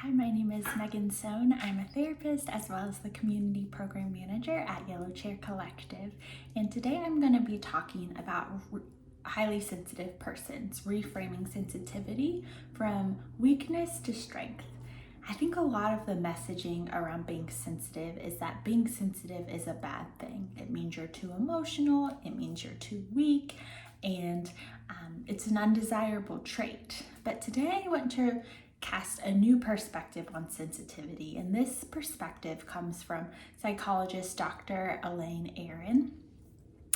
Hi, my name is Megan Sohn. I'm a therapist as well as the community program manager at Yellow Chair Collective. And today I'm going to be talking about highly sensitive persons, reframing sensitivity from weakness to strength. I think a lot of the messaging around being sensitive is that being sensitive is a bad thing. It means you're too emotional, it means you're too weak, and it's an undesirable trait. But today I want to cast a new perspective on sensitivity, and this perspective comes from psychologist Dr. Elaine Aron.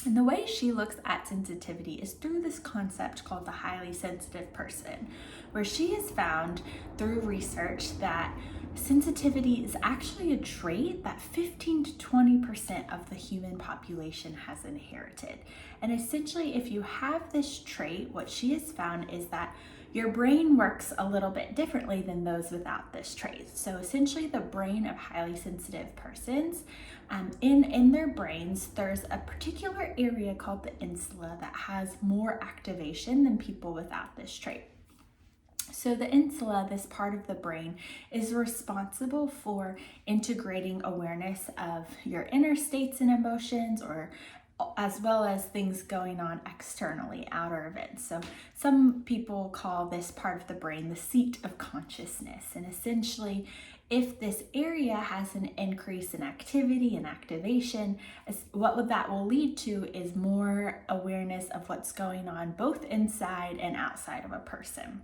And the way she looks at sensitivity is through this concept called the highly sensitive person, where she has found through research that sensitivity is actually a trait that 15 to 20% of the human population has inherited. And essentially, if you have this trait, what she has found is that your brain works a little bit differently than those without this trait. So essentially, the brain of highly sensitive persons, in their brains, there's a particular area called the insula that has more activation than people without this trait. So the insula, this part of the brain, is responsible for integrating awareness of your inner states and emotions, or as well as things going on externally, outer events. So some people call this part of the brain the seat of consciousness. And essentially, if this area has an increase in activity and activation, what that will lead to is more awareness of what's going on both inside and outside of a person.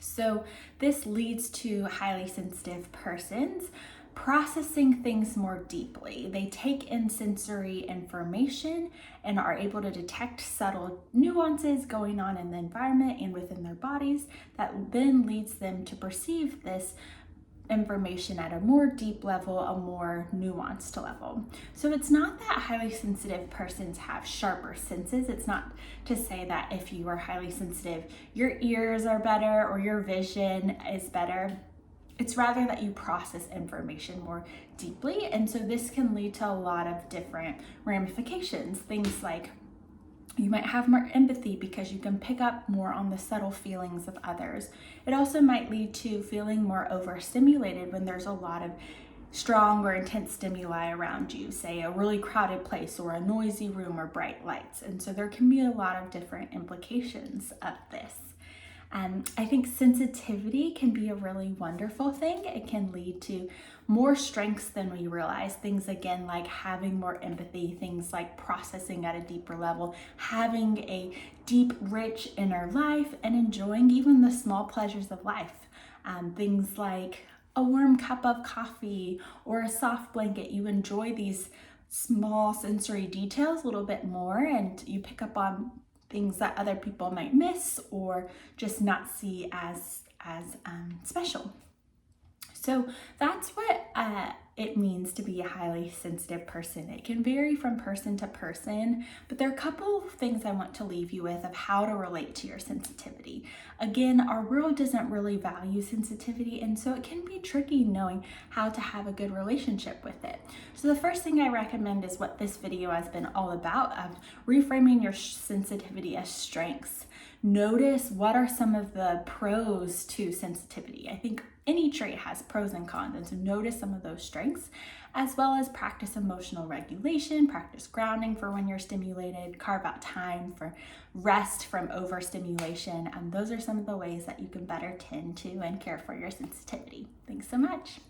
So this leads to highly sensitive persons processing things more deeply. They take in sensory information and are able to detect subtle nuances going on in the environment and within their bodies that then leads them to perceive this information at a more deep level, a more nuanced level. So it's not that highly sensitive persons have sharper senses. It's not to say that if you are highly sensitive, your ears are better or your vision is better. It's rather that you process information more deeply. And so this can lead to a lot of different ramifications. Things like you might have more empathy because you can pick up more on the subtle feelings of others. It also might lead to feeling more overstimulated when there's a lot of strong or intense stimuli around you, say a really crowded place or a noisy room or bright lights. And so there can be a lot of different implications of this. I think sensitivity can be a really wonderful thing. It can lead to more strengths than we realize. Things again like having more empathy, things like processing at a deeper level, having a deep, rich inner life, and enjoying even the small pleasures of life. Things like a warm cup of coffee or a soft blanket. You enjoy these small sensory details a little bit more, and you pick up on things that other people might miss or just not see as special. So that's what it means to be a highly sensitive person. It can vary from person to person, but there are a couple of things I want to leave you with of how to relate to your sensitivity. Again, our world doesn't really value sensitivity, and so it can be tricky knowing how to have a good relationship with it. So the first thing I recommend is what this video has been all about, of reframing your sensitivity as strengths. Notice what are some of the pros to sensitivity. I think any trait has pros and cons, and so notice some of those strengths, as well as practice emotional regulation, practice grounding for when you're stimulated, carve out time for rest from overstimulation. Those are some of the ways that you can better tend to and care for your sensitivity. Thanks so much.